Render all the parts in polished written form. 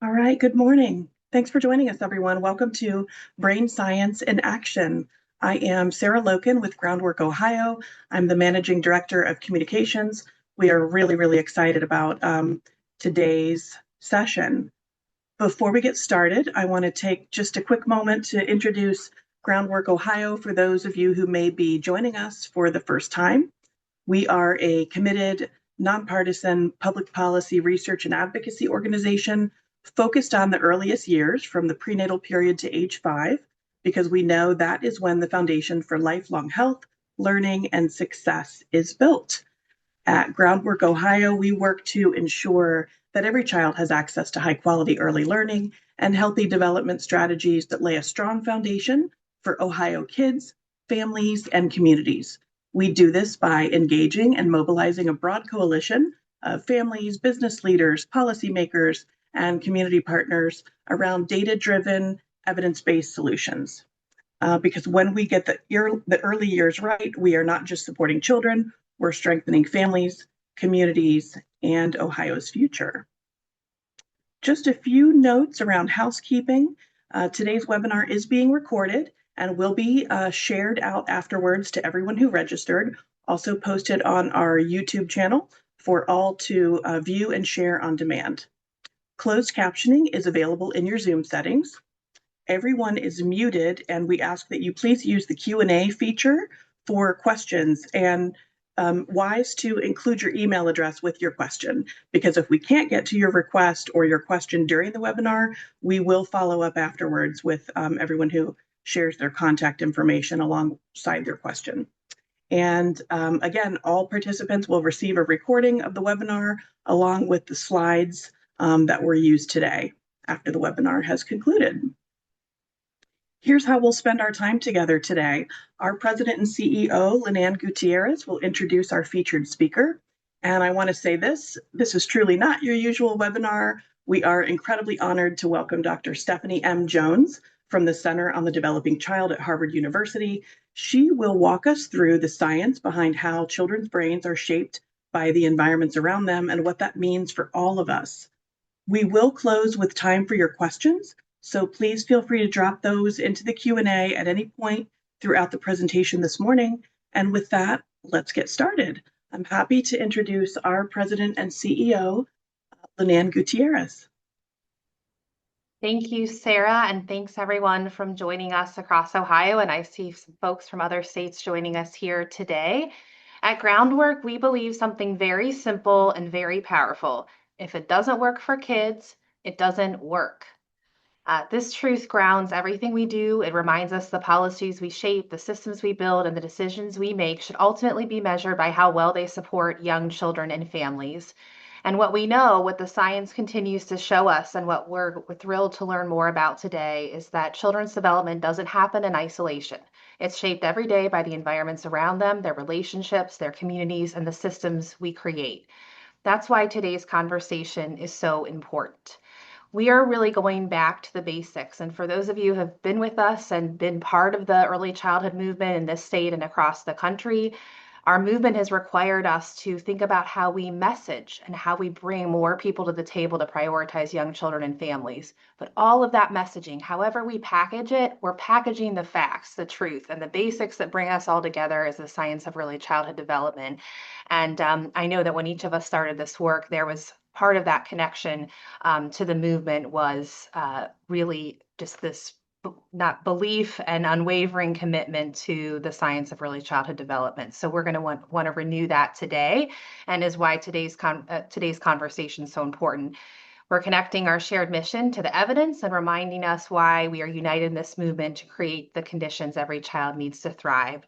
All right, good morning. Thanks for joining us, everyone. Welcome to Brain Science in Action. I am Sarah Loken with Groundwork Ohio. I'm the Managing Director of Communications. We are really excited about today's session. Before we get started, I want to take just a quick moment to introduce Groundwork Ohio for those of you who may be joining us for the first time. We are a committed, nonpartisan public policy research and advocacy organization focused on the earliest years from the prenatal period to age 5, because we know that is when the foundation for lifelong health, learning, and success is built. At Groundwork Ohio, we work to ensure that every child has access to high quality early learning and healthy development strategies that lay a strong foundation for Ohio kids, families, and communities. We do this by engaging and mobilizing a broad coalition of families, business leaders, policymakers, and community partners around data-driven, evidence-based solutions. Because when we get the early years right, we are not just supporting children, we're strengthening families, communities, and Ohio's future. Just a few notes around housekeeping. Today's webinar is being recorded and will be shared out afterwards to everyone who registered, also posted on our YouTube channel for all to view and share on demand. Closed captioning is available in your Zoom settings. Everyone is muted, and we ask that you please use the Q&A feature for questions, and wise to include your email address with your question, because if we can't get to your request or your question during the webinar, we will follow up afterwards with everyone who shares their contact information alongside their question. And again, all participants will receive a recording of the webinar along with the slides that were used today after the webinar has concluded. Here's how we'll spend our time together today. Our President and CEO, Linan Gutierrez, will introduce our featured speaker. And I want to say this is truly not your usual webinar. We are incredibly honored to welcome Dr. Stephanie M. Jones from the Center on the Developing Child at Harvard University. She will walk us through the science behind how children's brains are shaped by the environments around them and what that means for all of us. We will close with time for your questions, so please feel free to drop those into the Q&A at any point throughout the presentation this morning. And with that, let's get started. I'm happy to introduce our President and CEO, Linan Gutierrez. Thank you, Sarah, and thanks everyone from joining us across Ohio. And I see some folks from other states joining us here today. At Groundwork, we believe something very simple and very powerful. If it doesn't work for kids, it doesn't work. This truth grounds everything we do. It reminds us the policies we shape, the systems we build, and the decisions we make should ultimately be measured by how well they support young children and families. And what we know, what the science continues to show us, and what we're thrilled to learn more about today, is that children's development doesn't happen in isolation. It's shaped every day by the environments around them, their relationships, their communities, and the systems we create. That's why today's conversation is so important. We are really going back to the basics. And for those of you who have been with us and been part of the early childhood movement in this state and across the country, our movement has required us to think about how we message and how we bring more people to the table to prioritize young children and families. But all of that messaging, however we package it, we're packaging the facts, the truth, and the basics that bring us all together is the science of early childhood development. And I know that when each of us started this work, there was part of that connection to the movement was really just this not belief and unwavering commitment to the science of early childhood development. So we're going to want to renew that today, and is why today's conversation is so important. We're connecting our shared mission to the evidence and reminding us why we are united in this movement to create the conditions every child needs to thrive.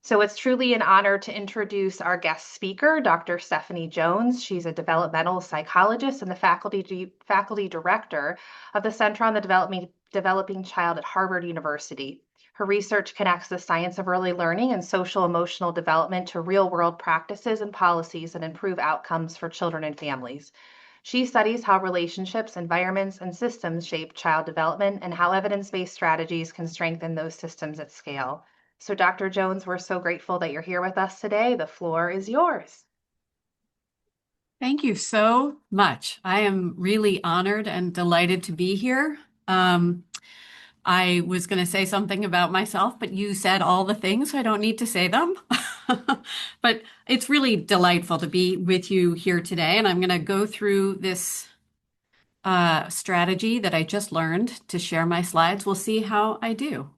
So it's truly an honor to introduce our guest speaker, Dr. Stephanie Jones. She's a developmental psychologist and the faculty director of the Center on the Developing Child at Harvard University. Her research connects the science of early learning and social emotional development to real-world practices and policies that improve outcomes for children and families. She studies how relationships, environments, and systems shape child development and how evidence-based strategies can strengthen those systems at scale. So Dr. Jones, we're so grateful that you're here with us today. The floor is yours. Thank you so much. I am really honored and delighted to be here. Um, I was going to say something about myself, but you said all the things, so I don't need to say them. But it's really delightful to be with you here today, and I'm going to go through this strategy that I just learned to share my slides. We'll see how I do.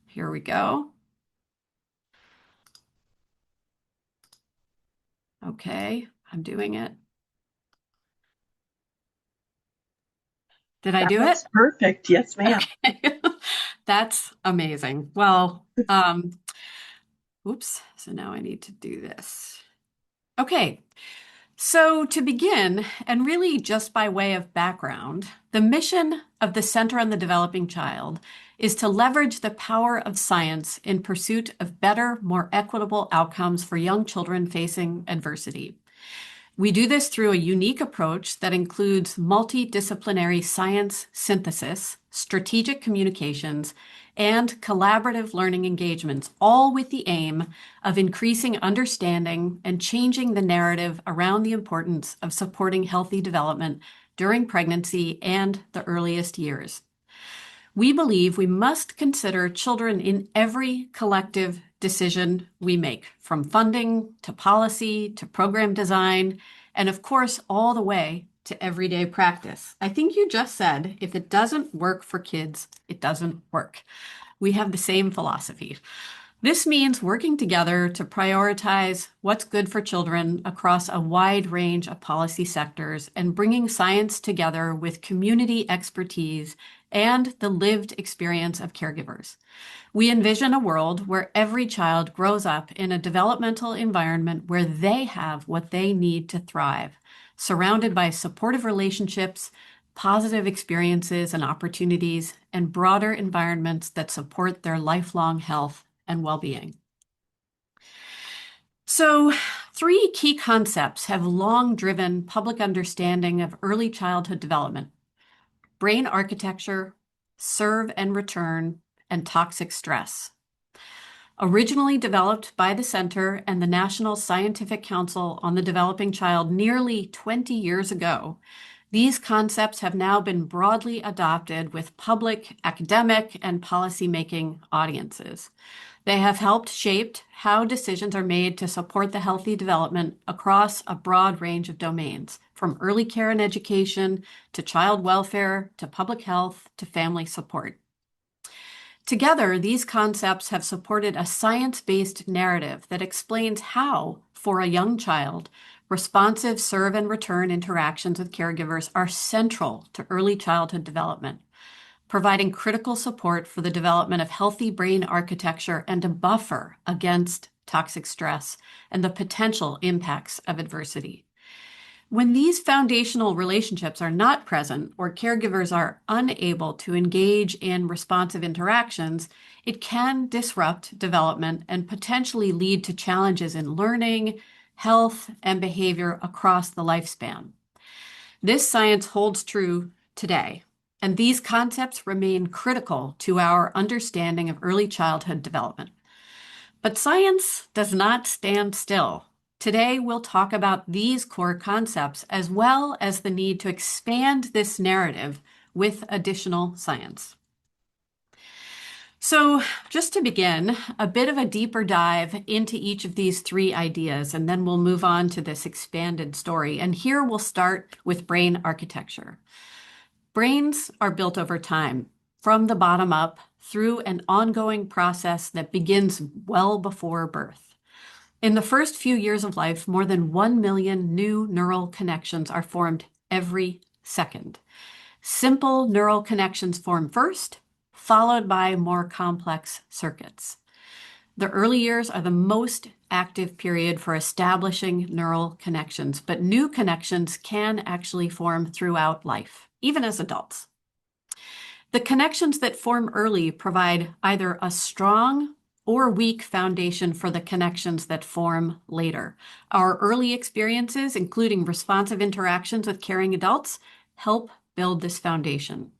Here we go. Okay, I'm doing it. Did I That do it? looks perfect. Yes, ma'am. Okay. That's amazing. Well, oops. So now I need to do this. Okay. So to begin, and really just by way of background, the mission of the Center on the Developing Child is to leverage the power of science in pursuit of better, more equitable outcomes for young children facing adversity. We do this through a unique approach that includes multidisciplinary science synthesis, strategic communications, and collaborative learning engagements, all with the aim of increasing understanding and changing the narrative around the importance of supporting healthy development during pregnancy and the earliest years. We believe we must consider children in every collective decision we make, from funding to policy to program design, and of course, all the way to everyday practice. I think you just said, if it doesn't work for kids, it doesn't work. We have the same philosophy. This means working together to prioritize what's good for children across a wide range of policy sectors and bringing science together with community expertise and the lived experience of caregivers. We envision a world where every child grows up in a developmental environment where they have what they need to thrive, surrounded by supportive relationships, positive experiences and opportunities, and broader environments that support their lifelong health and well-being. So, three key concepts have long driven public understanding of early childhood development: brain architecture, serve and return, and toxic stress. Originally developed by the Center and the National Scientific Council on the Developing Child nearly 20 years ago, these concepts have now been broadly adopted with public, academic, and policymaking audiences. They have helped shape how decisions are made to support the healthy development across a broad range of domains, from early care and education to child welfare to public health to family support. Together, these concepts have supported a science-based narrative that explains how, for a young child, responsive serve and return interactions with caregivers are central to early childhood development, providing critical support for the development of healthy brain architecture and a buffer against toxic stress and the potential impacts of adversity. When these foundational relationships are not present or caregivers are unable to engage in responsive interactions, it can disrupt development and potentially lead to challenges in learning, health, and behavior across the lifespan. This science holds true today, and these concepts remain critical to our understanding of early childhood development. But science does not stand still. Today, we'll talk about these core concepts as well as the need to expand this narrative with additional science. So, just to begin, a bit of a deeper dive into each of these three ideas, and then we'll move on to this expanded story. And here we'll start with brain architecture. Brains are built over time, from the bottom up, through an ongoing process that begins well before birth. In the first few years of life, more than 1 million new neural connections are formed every second. Simple neural connections form first, followed by more complex circuits. The early years are the most active period for establishing neural connections, but new connections can actually form throughout life, even as adults. The connections that form early provide either a strong or weak foundation for the connections that form later. Our early experiences, including responsive interactions with caring adults, help build this foundation.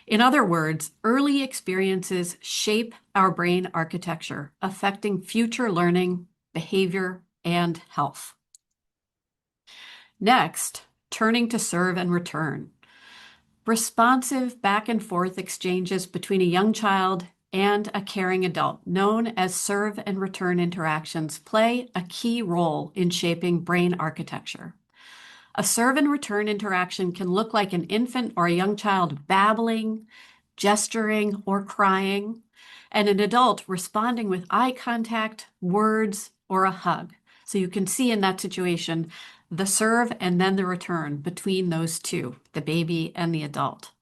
In other words, early experiences shape our brain architecture, affecting future learning, behavior, and health. Next, turning to serve and return. Responsive back and forth exchanges between a young child and a caring adult, known as serve and return interactions, play a key role in shaping brain architecture. A serve and return interaction can look like an infant or a young child babbling, gesturing, or crying, and an adult responding with eye contact, words, or a hug. So you can see in that situation the serve and then the return between those two, the baby and the adult.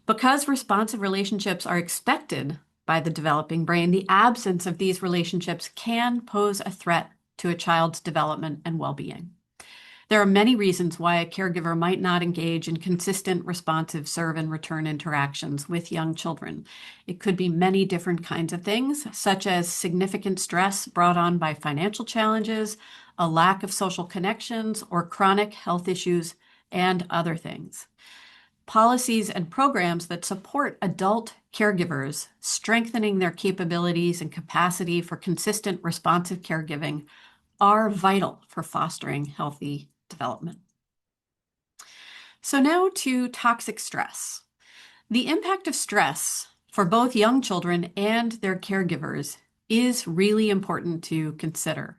Because responsive relationships are expected by the developing brain, the absence of these relationships can pose a threat to a child's development and well-being. There are many reasons why a caregiver might not engage in consistent, responsive serve and return interactions with young children. It could be many different kinds of things, such as significant stress brought on by financial challenges, a lack of social connections, or chronic health issues, and other things. Policies and programs that support adult caregivers, strengthening their capabilities and capacity for consistent, responsive caregiving, are vital for fostering healthy development. So now to toxic stress. The impact of stress for both young children and their caregivers is really important to consider.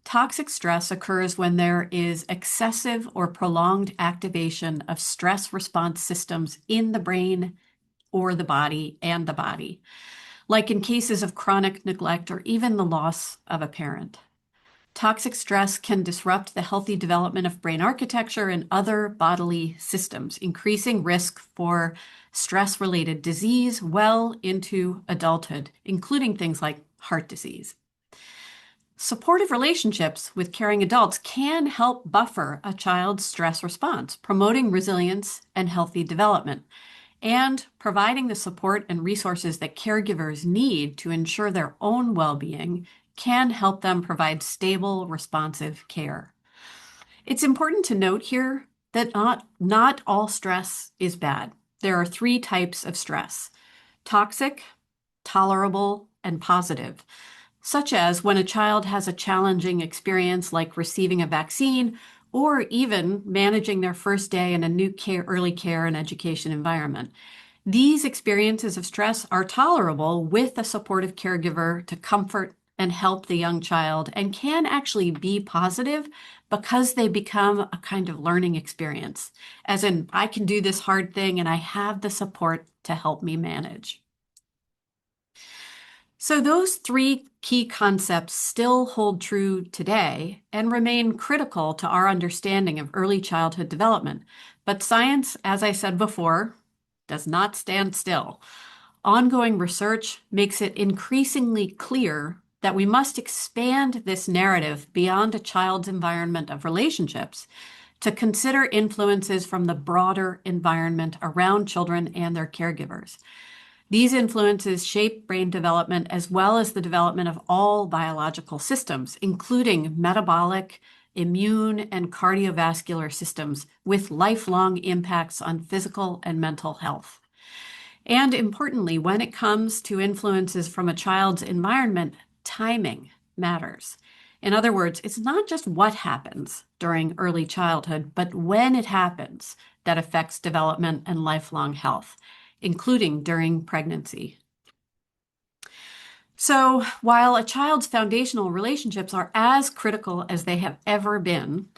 Toxic stress occurs when there is excessive or prolonged activation of stress response systems in the brain or the body, like in cases of chronic neglect or even the loss of a parent. Toxic stress can disrupt the healthy development of brain architecture and other bodily systems, increasing risk for stress-related disease well into adulthood, including things like heart disease. Supportive relationships with caring adults can help buffer a child's stress response, promoting resilience and healthy development, and providing the support and resources that caregivers need to ensure their own well-being can help them provide stable, responsive care. It's important to note here that not all stress is bad. There are 3 types of stress: toxic, tolerable, and positive, such as when a child has a challenging experience like receiving a vaccine or even managing their first day in a new early care and education environment. These experiences of stress are tolerable with a supportive caregiver to comfort and help the young child, and can actually be positive because they become a kind of learning experience, as in, I can do this hard thing and I have the support to help me manage. So those 3 key concepts still hold true today and remain critical to our understanding of early childhood development. But science, as I said before, does not stand still. Ongoing research makes it increasingly clear that we must expand this narrative beyond a child's environment of relationships to consider influences from the broader environment around children and their caregivers. These influences shape brain development as well as the development of all biological systems, including metabolic, immune, and cardiovascular systems, with lifelong impacts on physical and mental health. And importantly, when it comes to influences from a child's environment, timing matters. In other words, it's not just what happens during early childhood, but when it happens that affects development and lifelong health, including during pregnancy. So while a child's foundational relationships are as critical as they have ever been,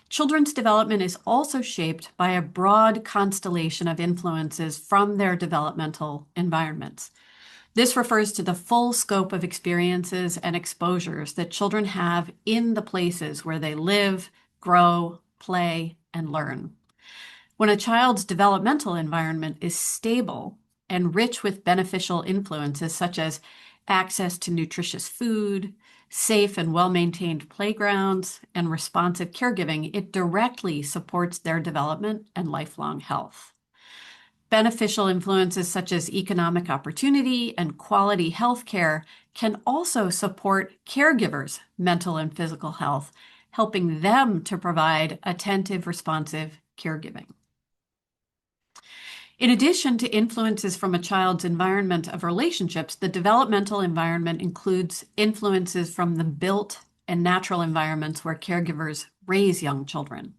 children's development is also shaped by a broad constellation of influences from their developmental environments. This refers to the full scope of experiences and exposures that children have in the places where they live, grow, play, and learn. When a child's developmental environment is stable and rich with beneficial influences such as access to nutritious food, safe and well-maintained playgrounds, and responsive caregiving, it directly supports their development and lifelong health. Beneficial influences such as economic opportunity and quality health care can also support caregivers' mental and physical health, helping them to provide attentive, responsive caregiving. In addition to influences from a child's environment of relationships, the developmental environment includes influences from the built and natural environments where caregivers raise young children.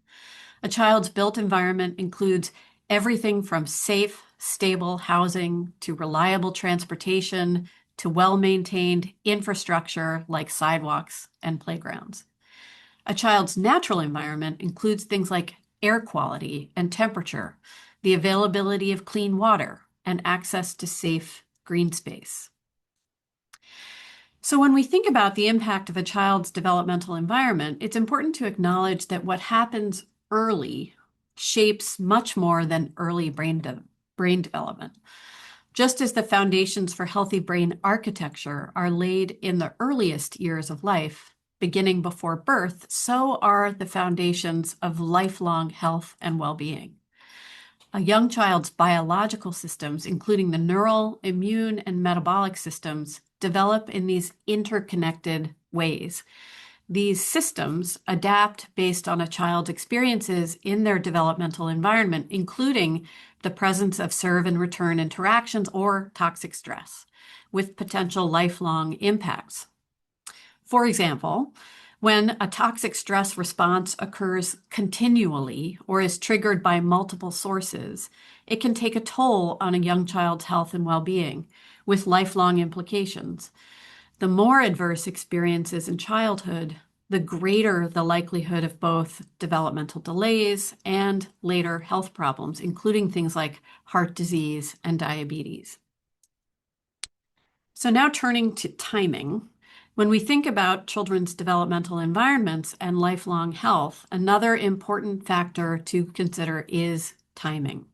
A child's built environment includes everything from safe, stable housing to reliable transportation to well-maintained infrastructure like sidewalks and playgrounds. A child's natural environment includes things like air quality and temperature, the availability of clean water, and access to safe green space. So when we think about the impact of a child's developmental environment, it's important to acknowledge that what happens early shapes much more than early brain development. Just as the foundations for healthy brain architecture are laid in the earliest years of life, beginning before birth, so are the foundations of lifelong health and well-being. A young child's biological systems, including the neural, immune, and metabolic systems, develop in these interconnected ways. These systems adapt based on a child's experiences in their developmental environment, including the presence of serve and return interactions or toxic stress, with potential lifelong impacts. For example, when a toxic stress response occurs continually or is triggered by multiple sources, it can take a toll on a young child's health and well-being, with lifelong implications. The more adverse experiences in childhood, the greater the likelihood of both developmental delays and later health problems, including things like heart disease and diabetes. So now turning to timing. When we think about children's developmental environments and lifelong health, another important factor to consider is timing.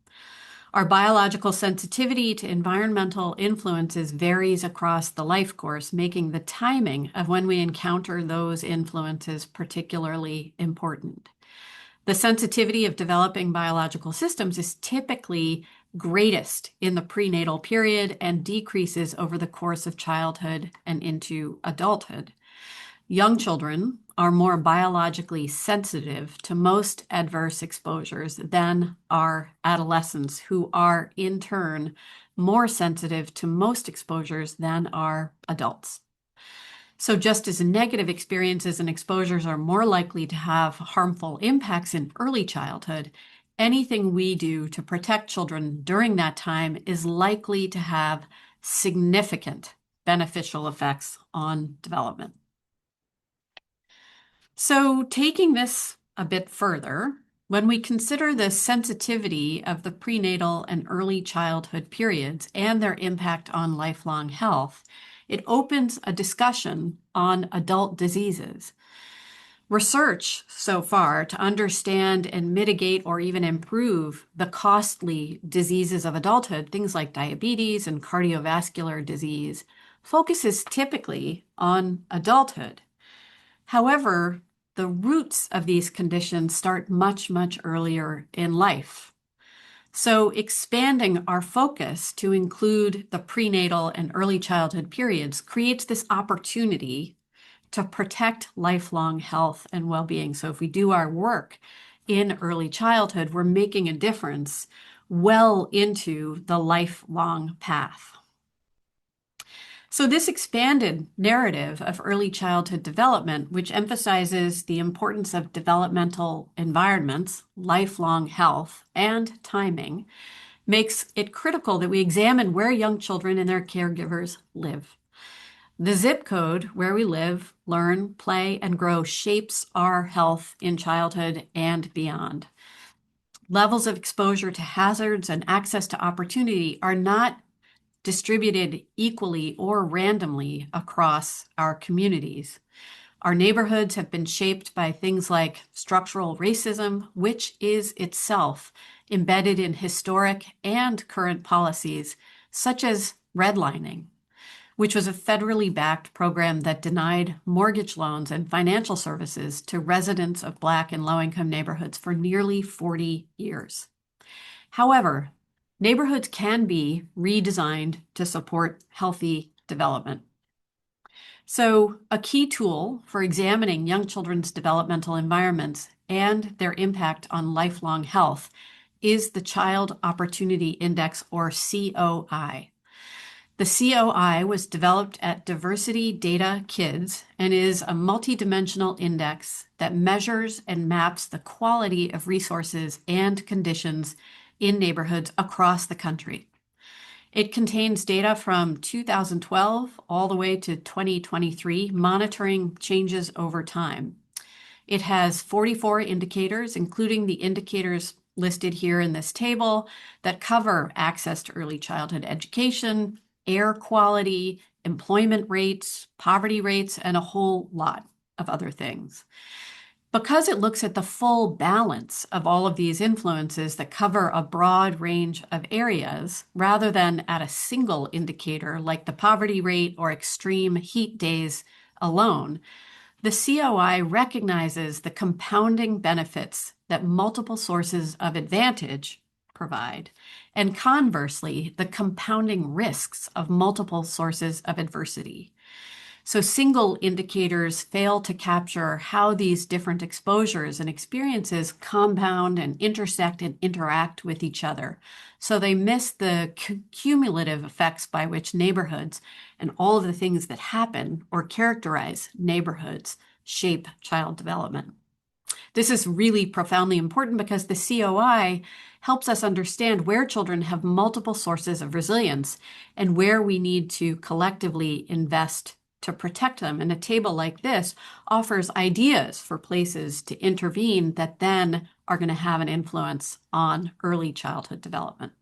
Our biological sensitivity to environmental influences varies across the life course, making the timing of when we encounter those influences particularly important. The sensitivity of developing biological systems is typically greatest in the prenatal period and decreases over the course of childhood and into adulthood. Young children are more biologically sensitive to most adverse exposures than are adolescents, who are in turn more sensitive to most exposures than are adults. So just as negative experiences and exposures are more likely to have harmful impacts in early childhood, anything we do to protect children during that time is likely to have significant beneficial effects on development. So taking this a bit further, when we consider the sensitivity of the prenatal and early childhood periods and their impact on lifelong health, it opens a discussion on adult diseases. Research so far to understand and mitigate or even improve the costly diseases of adulthood, things like diabetes and cardiovascular disease, focuses typically on adulthood. However, the roots of these conditions start much, much earlier in life. So expanding our focus to include the prenatal and early childhood periods creates this opportunity to protect lifelong health and well-being. So if we do our work in early childhood, we're making a difference well into the lifelong path. So this expanded narrative of early childhood development, which emphasizes the importance of developmental environments, lifelong health, and timing, makes it critical that we examine where young children and their caregivers live. The zip code where we live, learn, play, and grow shapes our health in childhood and beyond. Levels of exposure to hazards and access to opportunity are not distributed equally or randomly across our communities. Our neighborhoods have been shaped by things like structural racism, which is itself embedded in historic and current policies, such as redlining, which was a federally backed program that denied mortgage loans and financial services to residents of Black and low-income neighborhoods for nearly 40 years. However, neighborhoods can be redesigned to support healthy development. So a key tool for examining young children's developmental environments and their impact on lifelong health is the Child Opportunity Index, or COI. The COI was developed at Diversity Data Kids and is a multidimensional index that measures and maps the quality of resources and conditions in neighborhoods across the country. It contains data from 2012 all the way to 2023, monitoring changes over time. It has 44 indicators, including the indicators listed here in this table that cover access to early childhood education, air quality, employment rates, poverty rates, and a whole lot of other things. Because it looks at the full balance of all of these influences that cover a broad range of areas, rather than at a single indicator like the poverty rate or extreme heat days alone, the COI recognizes the compounding benefits that multiple sources of advantage provide, and conversely, the compounding risks of multiple sources of adversity. So single indicators fail to capture how these different exposures and experiences compound and intersect and interact with each other. So they miss the cumulative effects by which neighborhoods and all of the things that happen or characterize neighborhoods shape child development. This is really profoundly important because the COI helps us understand where children have multiple sources of resilience and where we need to collectively invest to protect them. And a table like this offers ideas for places to intervene that then are going to have an influence on early childhood development.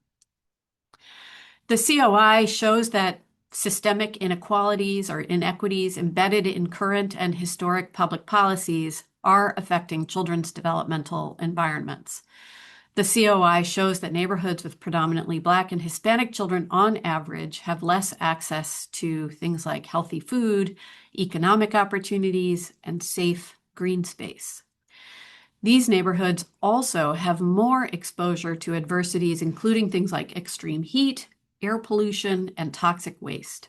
The COI shows that systemic inequalities or inequities embedded in current and historic public policies are affecting children's developmental environments. The COI shows that neighborhoods with predominantly Black and Hispanic children on average have less access to things like healthy food, economic opportunities, and safe green space. These neighborhoods also have more exposure to adversities, including things like extreme heat, air pollution, and toxic waste.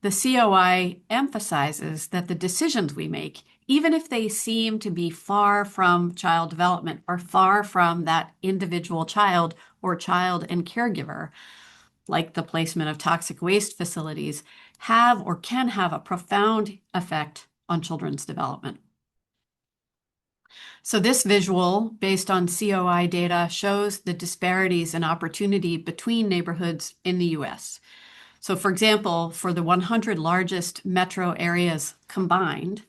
The COI emphasizes that the decisions we make, even if they seem to be far from child development or far from that individual child or child and caregiver, like the placement of toxic waste facilities, have or can have a profound effect on children's development. So this visual, based on COI data, shows the disparities in opportunity between neighborhoods in the US. So for example, for the 100 largest metro areas combined,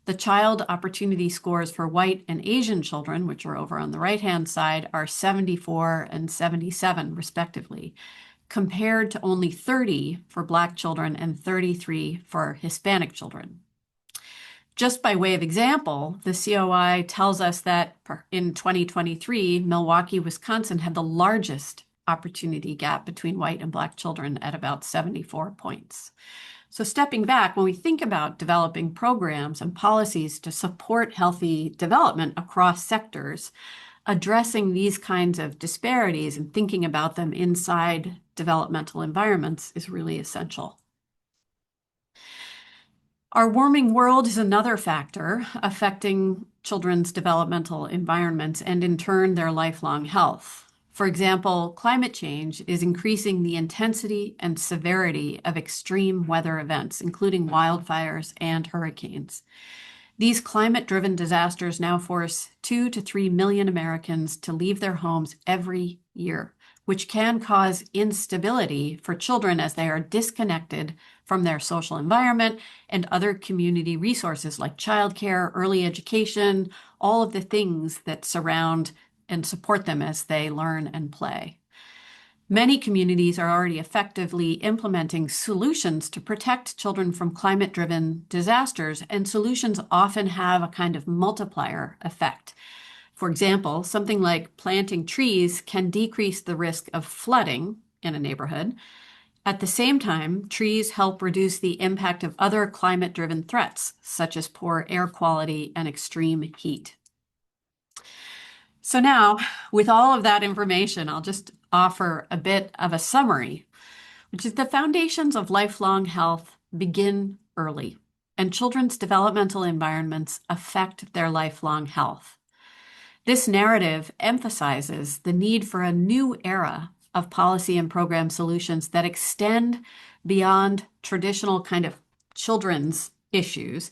the child opportunity scores for white and Asian children, which are over on the right-hand side, are 74 and 77 respectively, compared to only 30 for Black children and 33 for Hispanic children. Just by way of example, the COI tells us that in 2023, Milwaukee, Wisconsin had the largest opportunity gap between white and Black children at about 74 points. So stepping back, when we think about developing programs and policies to support healthy development across sectors, addressing these kinds of disparities and thinking about them inside developmental environments is really essential. Our warming world is another factor affecting children's developmental environments and in turn their lifelong health. For example, climate change is increasing the intensity and severity of extreme weather events, including wildfires and hurricanes. These climate-driven disasters now force 2 to 3 million Americans to leave their homes every year, which can cause instability for children as they are disconnected from their social environment and other community resources like childcare, early education, all of the things that surround and support them as they learn and play. Many communities are already effectively implementing solutions to protect children from climate-driven disasters, and solutions often have a kind of multiplier effect. For example, something like planting trees can decrease the risk of flooding in a neighborhood. At the same time, trees help reduce the impact of other climate-driven threats, such as poor air quality and extreme heat. So now, with all of that information, I'll just offer a bit of a summary, which is the foundations of lifelong health begin early, and children's developmental environments affect their lifelong health. This narrative emphasizes the need for a new era of policy and program solutions that extend beyond traditional kind of children's issues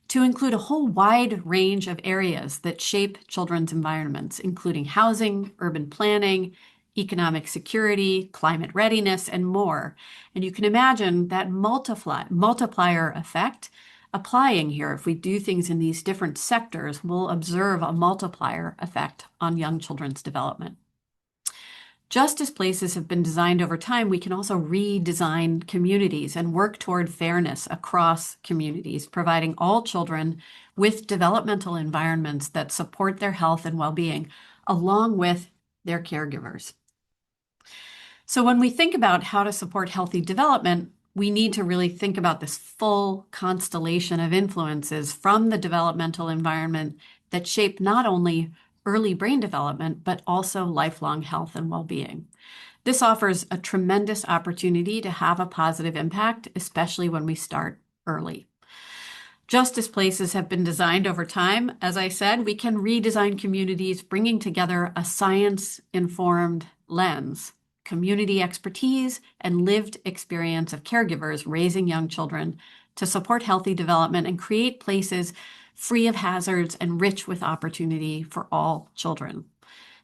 to include a whole wide range of areas that shape children's environments, including housing, urban planning, economic security, climate readiness, and more. And you can imagine that multiplier effect applying here. If we do things in these different sectors, we'll observe a multiplier effect on young children's development. Just as places have been designed over time, we can also redesign communities and work toward fairness across communities, providing all children with developmental environments that support their health and well-being, along with their caregivers. So when we think about how to support healthy development, we need to really think about this full constellation of influences from the developmental environment that shape not only early brain development, but also lifelong health and well-being. This offers a tremendous opportunity to have a positive impact, especially when we start early. Just as places have been designed over time, as I said, we can redesign communities, bringing together a science-informed lens, community expertise, and lived experience of caregivers raising young children to support healthy development and create places free of hazards and rich with opportunity for all children.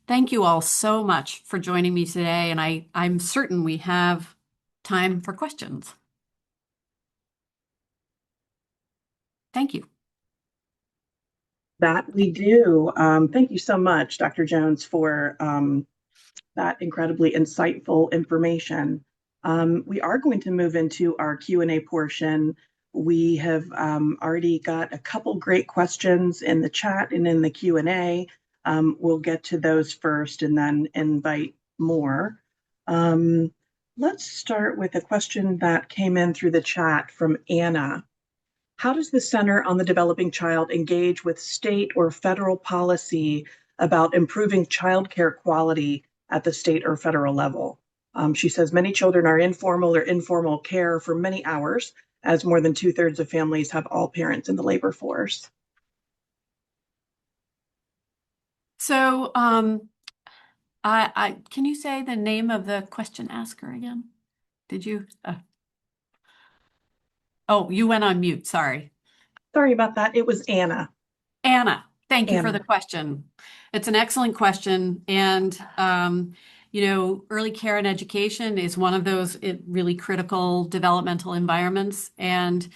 Thank you all so much for joining me today, and I'm certain we have time for questions. Thank you. That we do. Thank you so much, Dr. Jones, for that incredibly insightful information. We are going to move into our Q&A portion. We have already got a couple great questions in the chat and in the Q&A. We'll get to those first and then invite more. Let's start with a question that came in through the chat from Anna. How does the Center on the Developing Child engage with state or federal policy about improving childcare quality at the state or federal level? She says many children are informal or informal care for many hours, as more than 2/3 of families have all parents in the labor force. So can you say the name of the question asker again? Did you? Oh, you went on mute. Sorry. Sorry about that. It was Anna. Anna, thank you for Anna. the question. It's an excellent question. And, early care and education is one of those really critical developmental environments. And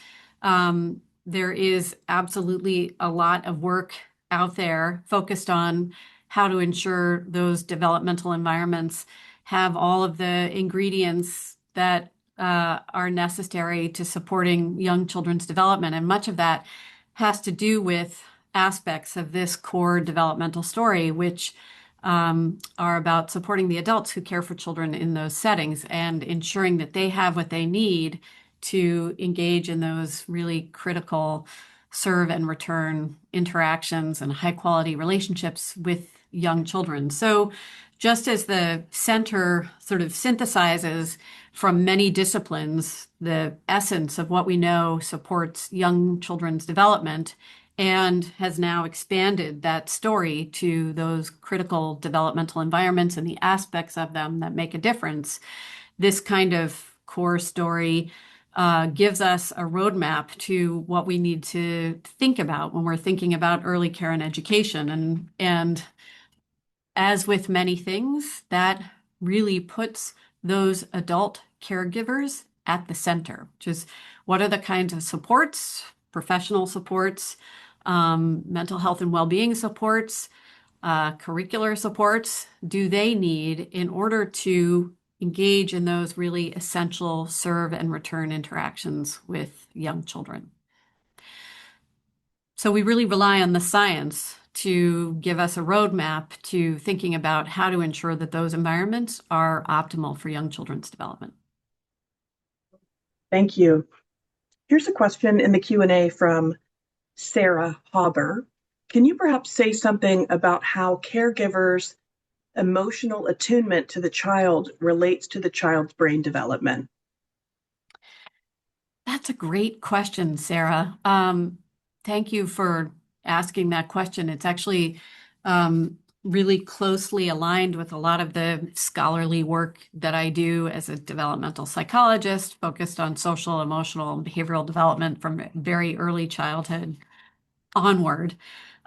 there is absolutely a lot of work out there focused on how to ensure those developmental environments have all of the ingredients that are necessary to supporting young children's development. And much of that has to do with aspects of this core developmental story, which are about supporting the adults who care for children in those settings and ensuring that they have what they need to engage in those really critical serve and return interactions and high quality relationships with young children. So just as the center sort of synthesizes from many disciplines the essence of what we know supports young children's development and has now expanded that story to those critical developmental environments and the aspects of them that make a difference, this kind of core story gives us a roadmap to what we need to think about when we're thinking about early care and education. And as with many things, that really puts those adult caregivers at the center, which is what are the kinds of supports, professional supports, mental health and well-being supports, curricular supports do they need in order to engage in those really essential serve and return interactions with young children. So we really rely on the science to give us a roadmap to thinking about how to ensure that those environments are optimal for young children's development. Thank you. Here's a question in the Q&A from Sarah Hauber. Can you perhaps say something about how caregivers' emotional attunement to the child relates to the child's brain development? That's a great question, Sarah. Thank you for asking that question. It's actually really closely aligned with a lot of the scholarly work that I do as a developmental psychologist, focused on social, emotional, and behavioral development from very early childhood onward.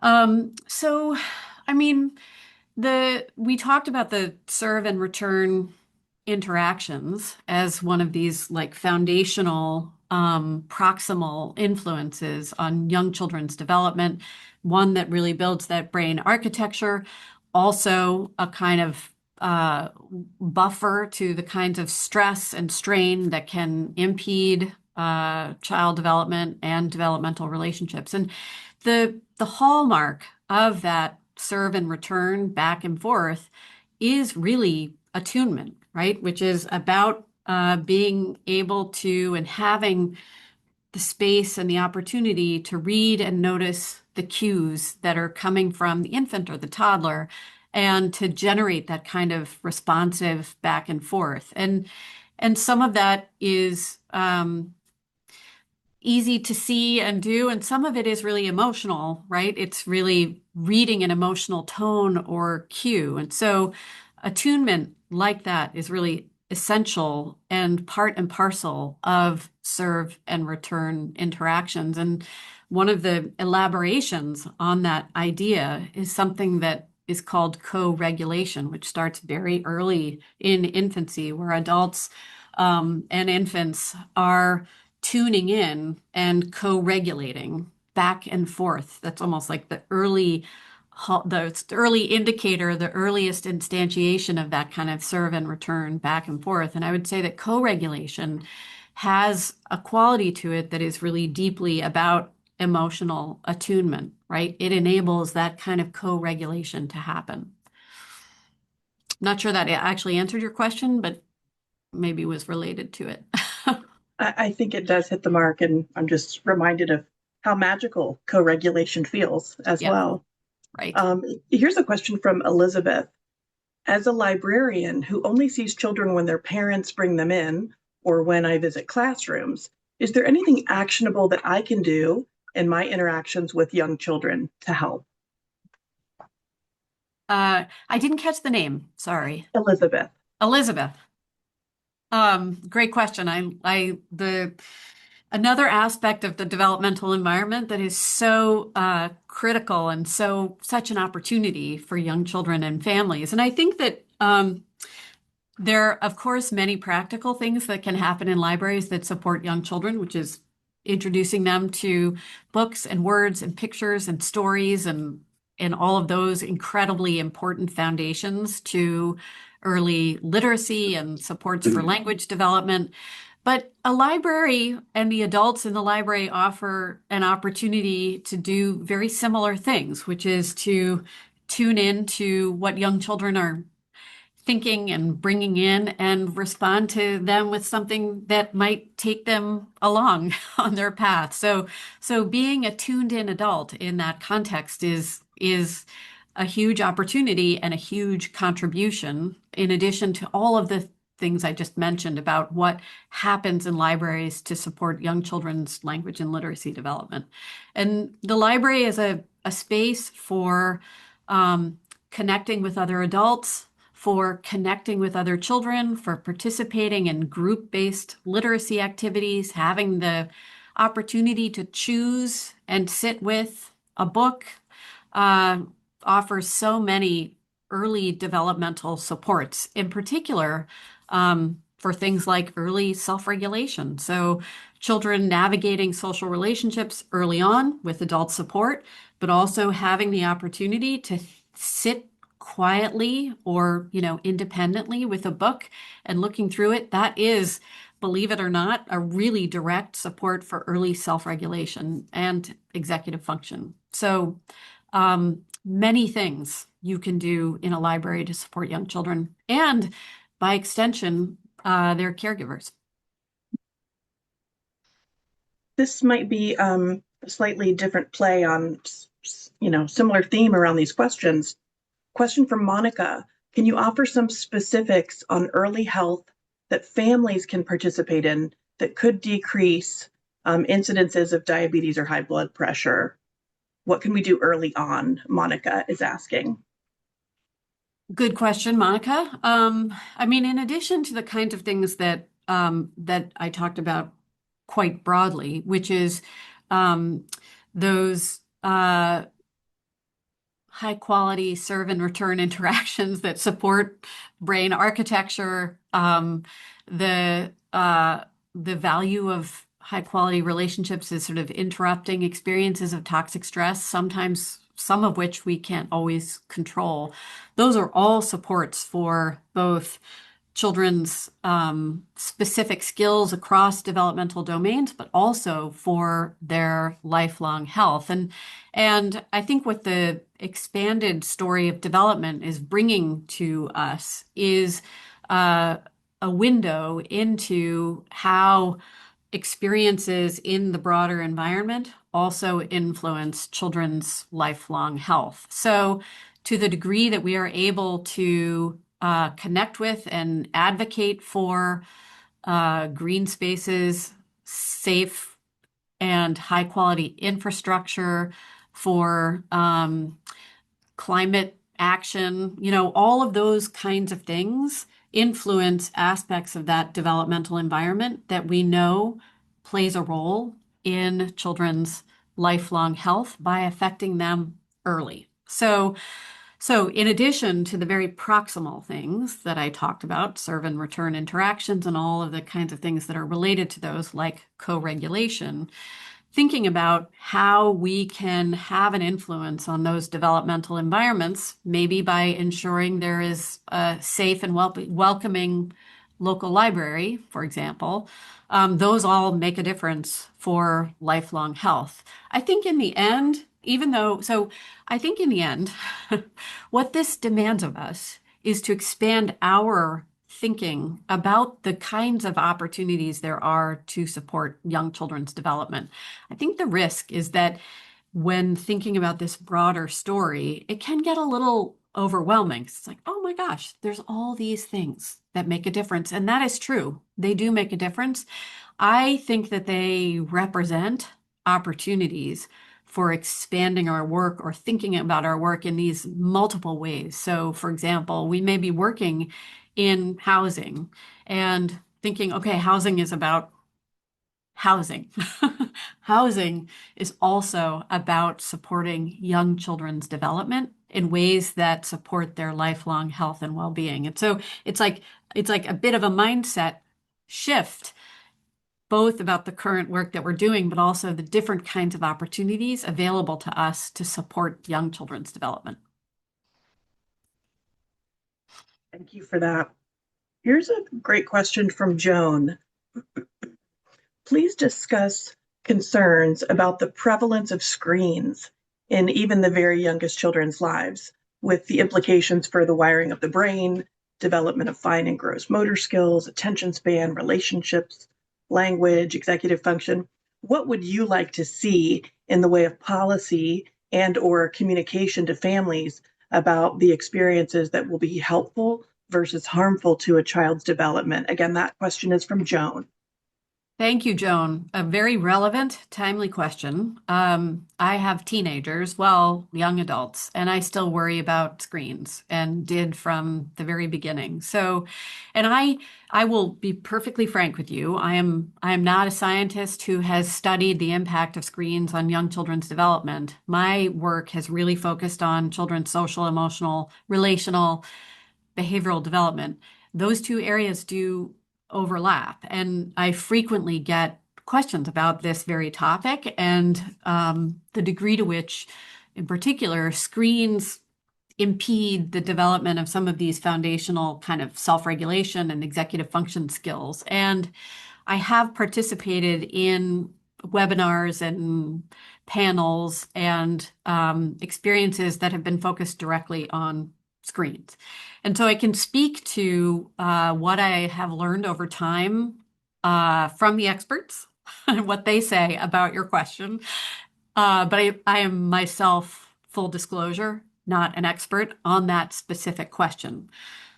So, I mean, we talked about the serve and return interactions as one of these like foundational proximal influences on young children's development, one that really builds that brain architecture, also a kind of buffer to the kinds of stress and strain that can impede child development and developmental relationships. And the hallmark of that serve and return back and forth is really attunement, right? Which is about being able to and having the space and the opportunity to read and notice the cues that are coming from the infant or the toddler and to generate that kind of responsive back and forth. And some of that is easy to see and do, and some of it is really emotional, right? It's really reading an emotional tone or cue. And so attunement like that is really essential and part and parcel of serve and return interactions. And one of the elaborations on that idea is something that is called co-regulation, which starts very early in infancy, where adults and infants are tuning in and co-regulating back and forth. That's almost like the early indicator, the earliest instantiation of that kind of serve and return back and forth. And I would say that co-regulation has a quality to it that is really deeply about emotional attunement, right? It enables that kind of co-regulation to happen. Not sure that it actually answered your question, but maybe was related to it. I think it does hit the mark, and I'm just reminded of how magical co-regulation feels as well. Right. Here's a question from Elizabeth. As a librarian who only sees children when their parents bring them in or when I visit classrooms, is there anything actionable that I can do in my interactions with young children to help? I didn't catch the name. Sorry. Elizabeth. Elizabeth. Great question. Another aspect of the developmental environment that is so critical and such an opportunity for young children and families. And I think that there are, of course, many practical things that can happen in libraries that support young children, which is introducing them to books and words and pictures and stories and all of those incredibly important foundations to early literacy and supports for language development. But a library and the adults in the library offer an opportunity to do very similar things, which is to tune in to what young children are thinking and bringing in and respond to them with something that might take them along on their path. So being a tuned in adult in that context is a huge opportunity and a huge contribution, in addition to all of the things I just mentioned about what happens in libraries to support young children's language and literacy development. And the library is a space for connecting with other adults, for connecting with other children, for participating in group-based literacy activities, having the opportunity to choose and sit with a book, offers so many early developmental supports, in particular for things like early self-regulation. So children navigating social relationships early on with adult support, but also having the opportunity to sit quietly or, independently with a book and looking through it. That is, believe it or not, a really direct support for early self-regulation and executive function. So many things you can do in a library to support young children and, by extension, their caregivers. This might be a slightly different play on, similar theme around these questions. Question from Monica. Can you offer some specifics on early health that families can participate in that could decrease incidences of diabetes or high blood pressure? What can we do early on? Monica is asking. Good question, Monica. I mean, in addition to the kinds of things that I talked about quite broadly, which is those high quality serve and return interactions that support brain architecture, the value of high quality relationships is sort of interrupting experiences of toxic stress, sometimes some of which we can't always control. Those are all supports for both children's specific skills across developmental domains, but also for their lifelong health. And I think what the expanded story of development is bringing to us is a window into how experiences in the broader environment also influence children's lifelong health. So, to the degree that we are able to connect with and advocate for green spaces, safe and high quality infrastructure, for climate action, all of those kinds of things influence aspects of that developmental environment that we know plays a role in children's lifelong health by affecting them early. So in addition to the very proximal things that I talked about, serve and return interactions and all of the kinds of things that are related to those, like co-regulation, thinking about how we can have an influence on those developmental environments, maybe by ensuring there is a safe and welcoming local library, for example. Those all make a difference for lifelong health. I think in the end, I think in the end, what this demands of us is to expand our thinking about the kinds of opportunities there are to support young children's development. I think the risk is that when thinking about this broader story, it can get a little overwhelming. It's like, oh my gosh, there's all these things that make a difference. And that is true. They do make a difference. I think that they represent opportunities for expanding our work or thinking about our work in these multiple ways. So, for example, we may be working in housing and thinking, okay, housing is about housing. Housing is also about supporting young children's development in ways that support their lifelong health and well-being. And so it's like a bit of a mindset shift, both about the current work that we're doing, but also the different kinds of opportunities available to us to support young children's development. Thank you for that. Here's a great question from Joan. Please discuss concerns about the prevalence of screens in even the very youngest children's lives, with the implications for the wiring of the brain, development of fine and gross motor skills, attention span, relationships, language, executive function. What would you like to see in the way of policy and/or communication to families about the experiences that will be helpful versus harmful to a child's development? Again, that question is from Joan. Thank you, Joan. A very relevant, timely question. I have teenagers, well, young adults, and I still worry about screens and did from the very beginning. So, and I will be perfectly frank with you. I am not a scientist who has studied the impact of screens on young children's development. My work has really focused on children's social, emotional, relational, behavioral development. Those two areas do overlap. And I frequently get questions about this very topic and the degree to which, in particular, screens impede the development of some of these foundational kind of self-regulation and executive function skills. And I have participated in webinars and panels and experiences that have been focused directly on screens. And so I can speak to what I have learned over time from the experts and what they say about your question. But I am myself, full disclosure, not an expert on that specific question.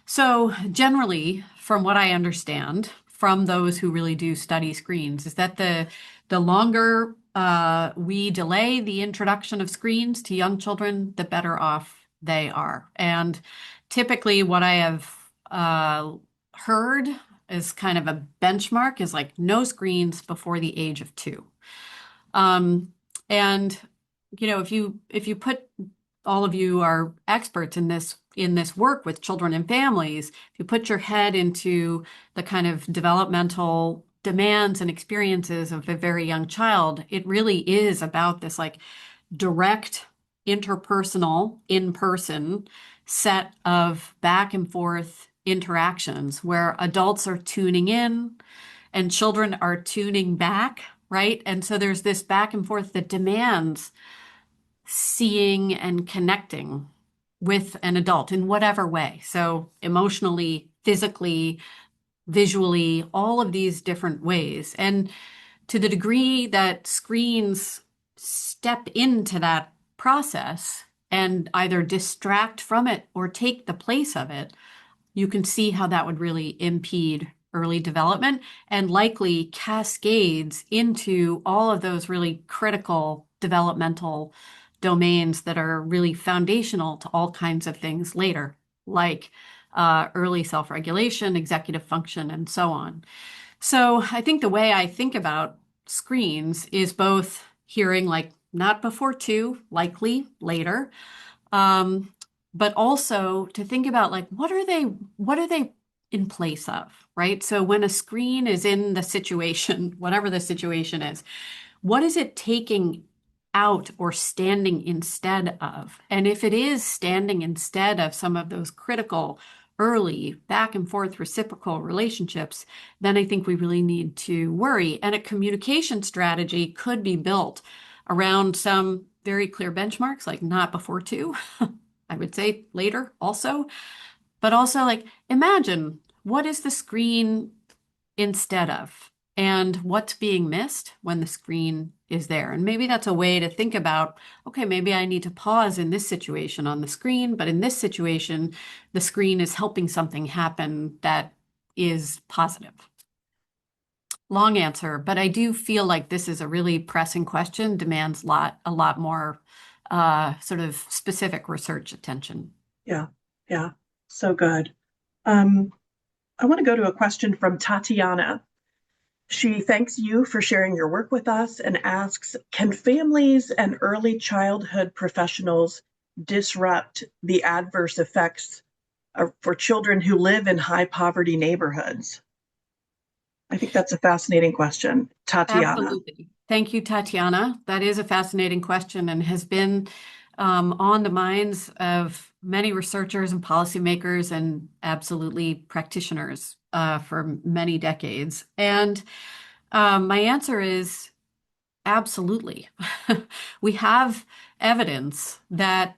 So generally, from what I understand from those who really do study screens, is that the longer we delay the introduction of screens to young children, the better off they are. And typically what I have heard is kind of a benchmark is like no screens before the age of 2. And if you put, all of you are experts in this work with children and families, if you put your head into the kind of developmental demands and experiences of a very young child, it really is about this like direct interpersonal, in-person set of back and forth interactions where adults are tuning in and children are tuning back, right? And so there's this back and forth that demands seeing and connecting with an adult in whatever way. So emotionally, physically, visually, all of these different ways. And to the degree that screens step into that process and either distract from it or take the place of it, you can see how that would really impede early development and likely cascades into all of those really critical developmental domains that are really foundational to all kinds of things later, like early self-regulation, executive function, and so on. So I think the way I think about screens is both hearing like not before 2, likely later, but also to think about like what are they in place of, right? So when a screen is in the situation, whatever the situation is, what is it taking out or standing instead of? And if it is standing instead of some of those critical early back and forth reciprocal relationships, then I think we really need to worry. And a communication strategy could be built around some very clear benchmarks, like not before 2. I would say later also, but also like imagine what is the screen instead of and what's being missed when the screen is there. And maybe that's a way to think about, okay, maybe I need to pause in this situation on the screen, but in this situation, the screen is helping something happen that is positive. Long answer, but I do feel like this is a really pressing question, demands a lot more sort of specific research attention. Yeah, yeah, so good. I want to go to a question from Tatiana. She thanks you for sharing your work with us and asks, can families and early childhood professionals disrupt the adverse effects for children who live in high poverty neighborhoods? I think that's a fascinating question, Tatiana. Absolutely. Thank you, Tatiana. That is a fascinating question and has been on the minds of many researchers and policymakers and absolutely practitioners for many decades. And my answer is absolutely. We have evidence that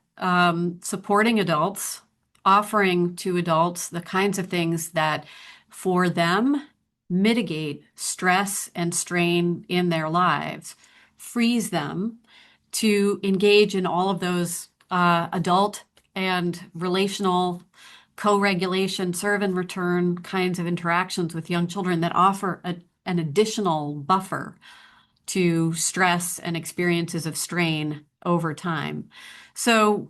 supporting adults, offering to adults the kinds of things that for them mitigate stress and strain in their lives, frees them to engage in all of those adult and relational co-regulation, serve and return kinds of interactions with young children that offer an additional buffer to stress and experiences of strain over time. So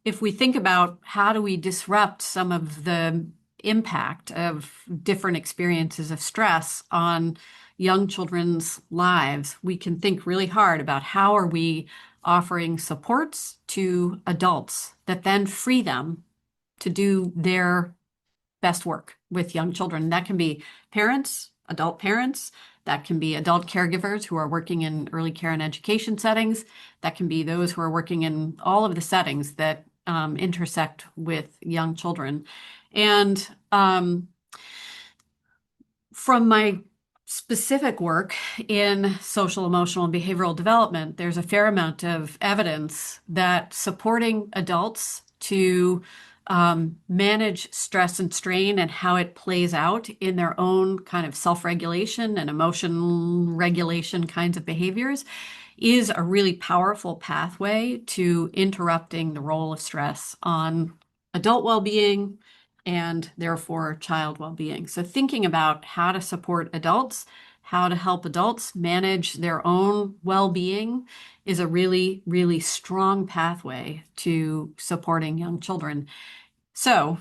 if we think about how do we disrupt some of the impact of different experiences of stress on young children's lives, we can think really hard about how are we offering supports to adults that then free them to do their best work with young children. That can be parents, adult parents, that can be adult caregivers who are working in early care and education settings, that can be those who are working in all of the settings that intersect with young children. And from my specific work in social, emotional, and behavioral development, there's a fair amount of evidence that supporting adults to manage stress and strain and how it plays out in their own kind of self-regulation and emotion regulation kinds of behaviors is a really powerful pathway to interrupting the role of stress on adult well-being and therefore child well-being. So thinking about how to support adults, how to help adults manage their own well-being is a really, really strong pathway to supporting young children. So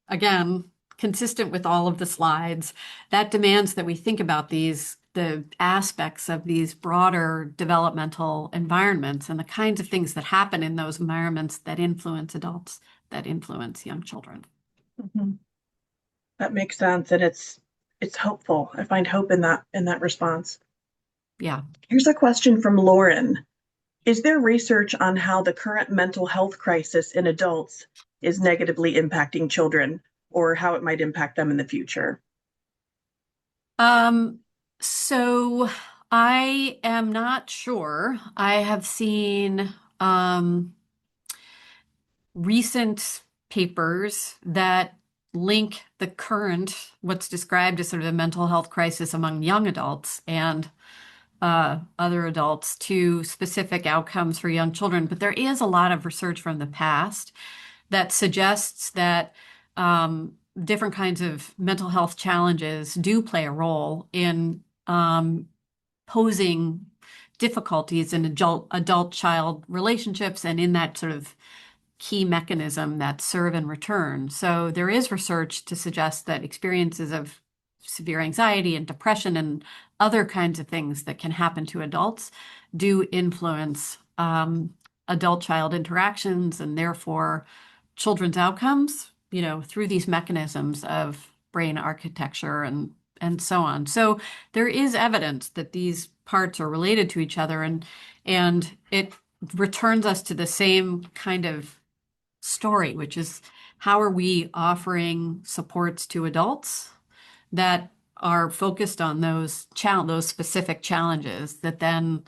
again, consistent with all of the slides, that demands that we think about the aspects of these broader developmental environments and the kinds of things that happen in those environments that influence adults, that influence young children. Mhm. That makes sense, and it's hopeful. I find hope in that response. Yeah. Here's a question from Lauren. Is there research on how the current mental health crisis in adults is negatively impacting children or how it might impact them in the future? Um, so I am not sure. I have seen recent papers that link the current, what's described as sort of a mental health crisis among young adults and other adults to specific outcomes for young children. But there is a lot of research from the past that suggests that different kinds of mental health challenges do play a role in posing difficulties in adult-child relationships and in that sort of key mechanism that serve and return. So there is research to suggest that experiences of severe anxiety and depression and other kinds of things that can happen to adults do influence adult-child interactions and therefore children's outcomes, through these mechanisms of brain architecture and so on. So there is evidence that these parts are related to each other, and it returns us to the same kind of story, which is how are we offering supports to adults that are focused on those specific challenges that then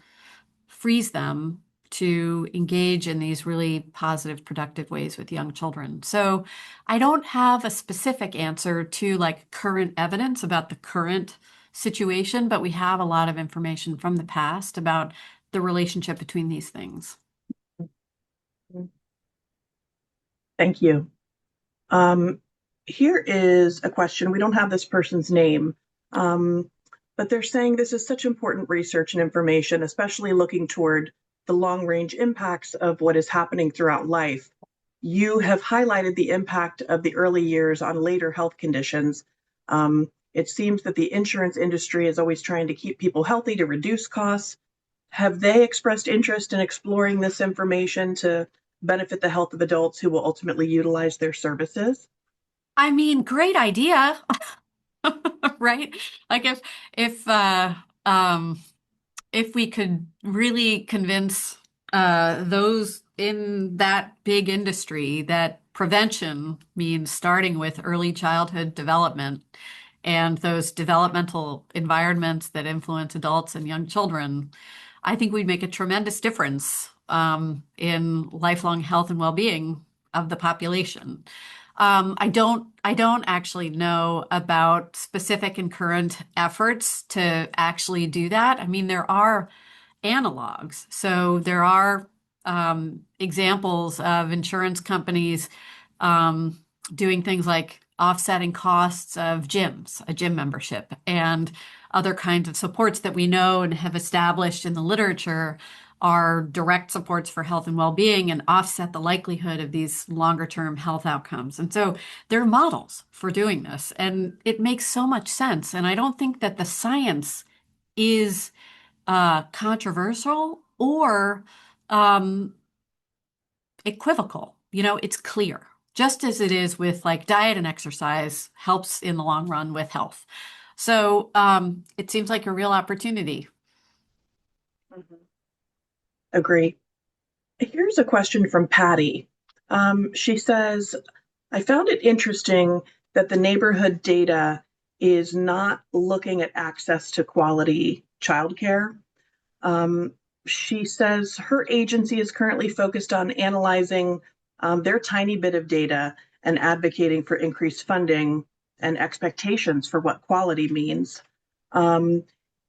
frees them to engage in these really positive, productive ways with young children. So I don't have a specific answer to like current evidence about the current situation, but we have a lot of information from the past about the relationship between these things. Thank you. Here is a question. We don't have this person's name, but they're saying this is such important research and information, especially looking toward the long-range impacts of what is happening throughout life. You have highlighted the impact of the early years on later health conditions. It seems that the insurance industry is always trying to keep people healthy to reduce costs. Have they expressed interest in exploring this information to benefit the health of adults who will ultimately utilize their services? I mean, great idea, right? Like um if we could really convince those in that big industry that prevention means starting with early childhood development and those developmental environments that influence adults and young children, I think we'd make a tremendous difference in lifelong health and well-being of the population. I don't actually know about specific and current efforts to actually do that. I mean, there are analogs. So there are examples of insurance companies doing things like offsetting costs of gyms, a gym membership, and other kinds of supports that we know and have established in the literature are direct supports for health and well-being and offset the likelihood of these longer-term health outcomes. And so there are models for doing this, and it makes so much sense. And I don't think that the science is controversial or equivocal. It's clear, just as it is with like diet and exercise helps in the long run with health. So it seems like a real opportunity. Mhm. Agree. Here's a question from Patty. She says, I found it interesting that the neighborhood data is not looking at access to quality childcare. Um, she says her agency is currently focused on analyzing their tiny bit of data and advocating for increased funding and expectations for what quality means.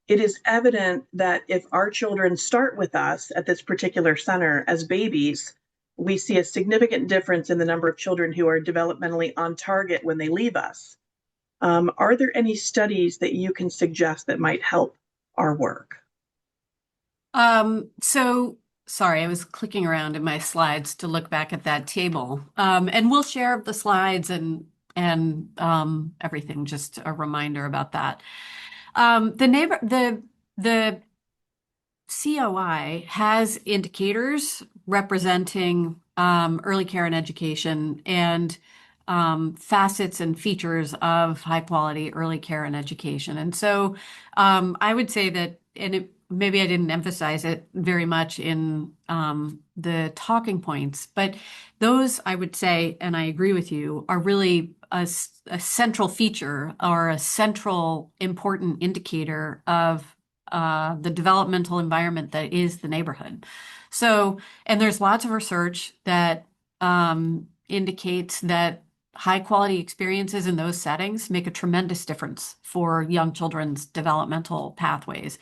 It is evident that if our children start with us at this particular center as babies, we see a significant difference in the number of children who are developmentally on target when they leave us. Are there any studies that you can suggest that might help our work? So sorry, I was clicking around in my slides to look back at that table. And we'll share the slides and everything, just a reminder about that. The COI has indicators representing early care and education and facets and features of high quality early care and education. And so I would say that, maybe I didn't emphasize it very much in the talking points, but those I would say, and I agree with you, are really a central feature or a central important indicator of the developmental environment that is the neighborhood. So, and there's lots of research that indicates that high quality experiences in those settings make a tremendous difference for young children's developmental pathways,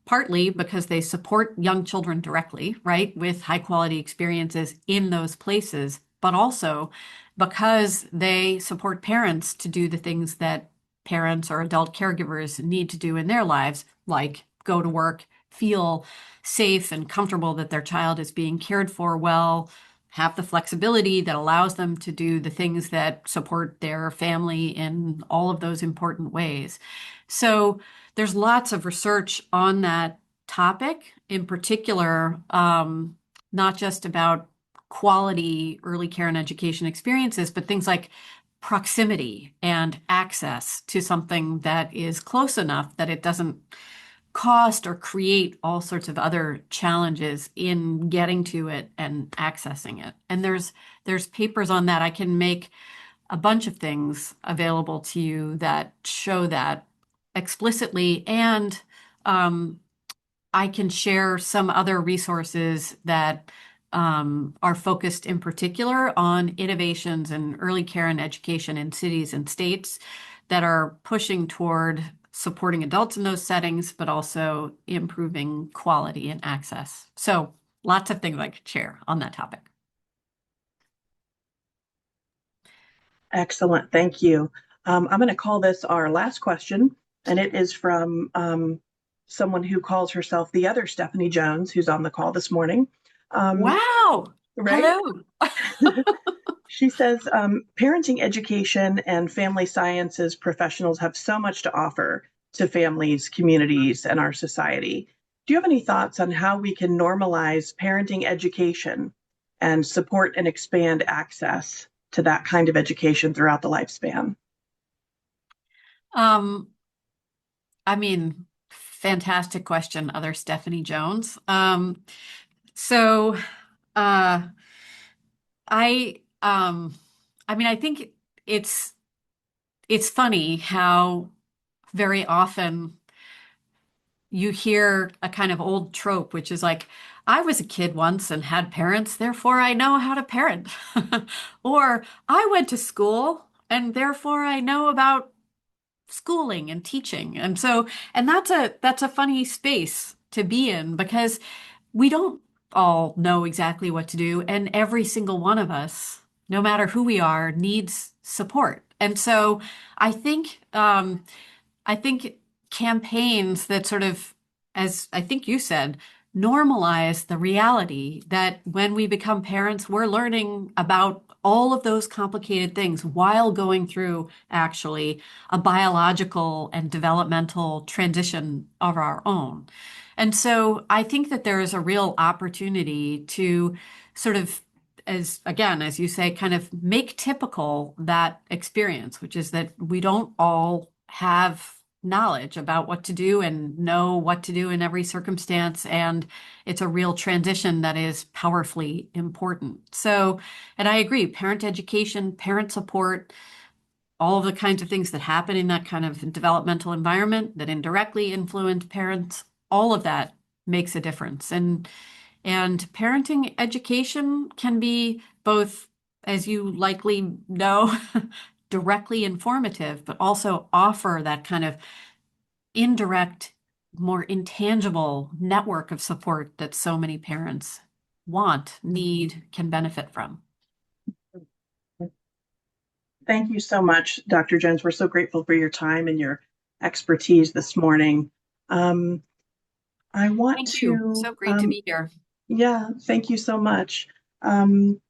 partly because they support young children directly, right, with high quality experiences in those places, but also because they support parents to do the things that parents or adult caregivers need to do in their lives, like go to work, feel safe and comfortable that their child is being cared for well, have the flexibility that allows them to do the things that support their family in all of those important ways. So there's lots of research on that topic, in particular, not just about quality early care and education experiences, but things like proximity and access to something that is close enough that it doesn't cost or create all sorts of other challenges in getting to it and accessing it. And there's papers on that. I can make a bunch of things available to you that show that explicitly, and I can share some other resources that are focused in particular on innovations in early care and education in cities and states that are pushing toward supporting adults in those settings, but also improving quality and access. So lots of things I could share on that topic. Excellent. Thank you. I'm going to call this our last question, and it is from someone who calls herself the other Stephanie Jones, who's on the call this morning. Wow. Right? Hello. She says, parenting education and family sciences professionals have so much to offer to families, communities, and our society. Do you have any thoughts on how we can normalize parenting education and support and expand access to that kind of education throughout the lifespan? I mean, fantastic question, other Stephanie Jones. So I I think it's funny how very often you hear a kind of old trope, which is like, I was a kid once and had parents, therefore I know how to parent. Or I went to school and therefore I know about schooling and teaching. And so, and that's a funny space to be in because we don't all know exactly what to do. And every single one of us, no matter who we are, needs support. And so I think campaigns that sort of, as I think you said, normalize the reality that when we become parents, we're learning about all of those complicated things while going through actually a biological and developmental transition of our own. And so I think that there is a real opportunity to sort of, as again, as you say, kind of make typical that experience, which is that we don't all have knowledge about what to do and know what to do in every circumstance. And it's a real transition that is powerfully important. So, and I agree, parent education, parent support, all of the kinds of things that happen in that kind of developmental environment that indirectly influence parents, all of that makes a difference. And parenting education can be both, as you likely know, directly informative, but also offer that kind of indirect, more intangible network of support that so many parents want, need, can benefit from. Thank you so much, Dr. Jones. We're so grateful for your time and your expertise this morning. I want Thank to. you. So great to be here. Yeah, thank you so much. Um,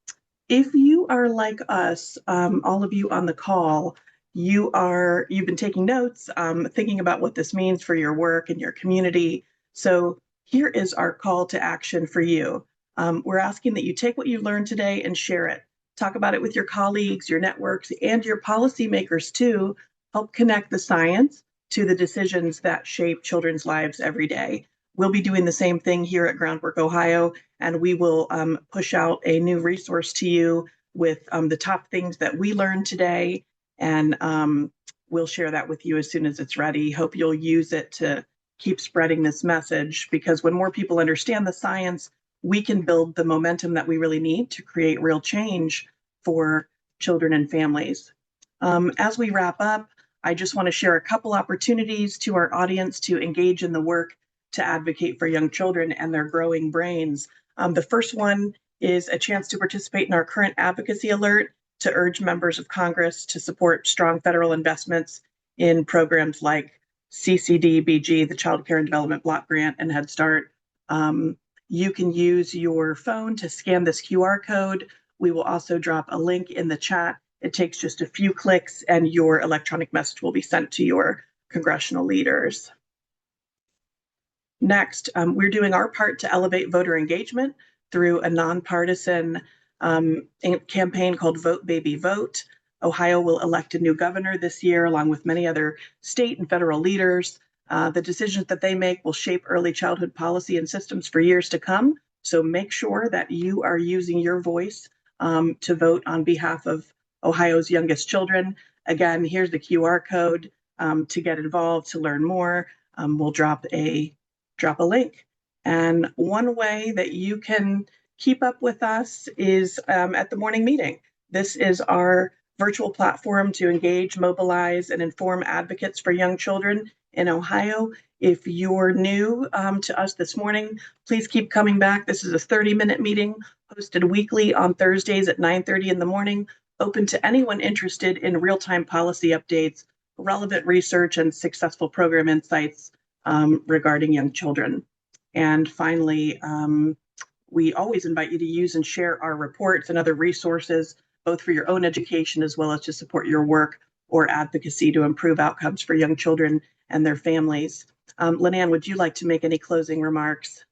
if you are like us, all of you on the call, you've been taking notes, thinking about what this means for your work and your community. So here is our call to action for you. We're asking that you take what you learned today and share it. Talk about it with your colleagues, your networks, and your policymakers too. Help connect the science to the decisions that shape children's lives every day. We'll be doing the same thing here at Groundwork Ohio, and we will push out a new resource to you with the top things that we learned today. And we'll share that with you as soon as it's ready. Hope you'll use it to keep spreading this message, because when more people understand the science, we can build the momentum that we really need to create real change for children and families. As we wrap up, I just want to share a couple opportunities to our audience to engage in the work to advocate for young children and their growing brains. The first one is a chance to participate in our current advocacy alert to urge members of Congress to support strong federal investments in programs like CCDBG, the Child Care and Development Block Grant, and Head Start. You can use your phone to scan this QR code. We will also drop a link in the chat. It takes just a few clicks and your electronic message will be sent to your congressional leaders. Next, we're doing our part to elevate voter engagement through a nonpartisan campaign called Vote Baby Vote. Ohio will elect a new governor this year, along with many other state and federal leaders. The decisions that they make will shape early childhood policy and systems for years to come. So make sure that you are using your voice to vote on behalf of Ohio's youngest children. Again, here's the QR code to get involved, to learn more. We'll drop a link. And one way that you can keep up with us is at the morning meeting. This is our virtual platform to engage, mobilize, and inform advocates for young children in Ohio. If you're new to us this morning, please keep coming back. This is a 30-minute meeting hosted weekly on Thursdays at 9:30 in the morning, open to anyone interested in real-time policy updates, relevant research, and successful program insights regarding young children. And finally, we always invite you to use and share our reports and other resources, both for your own education as well as to support your work or advocacy to improve outcomes for young children and their families. Lynanne, would you like to make any closing remarks?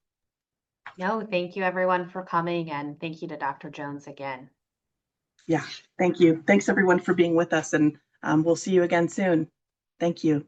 No, thank you everyone for coming, and thank you to Dr. Jones again. Yeah, thank you. Thanks everyone for being with us, and we'll see you again soon. Thank you.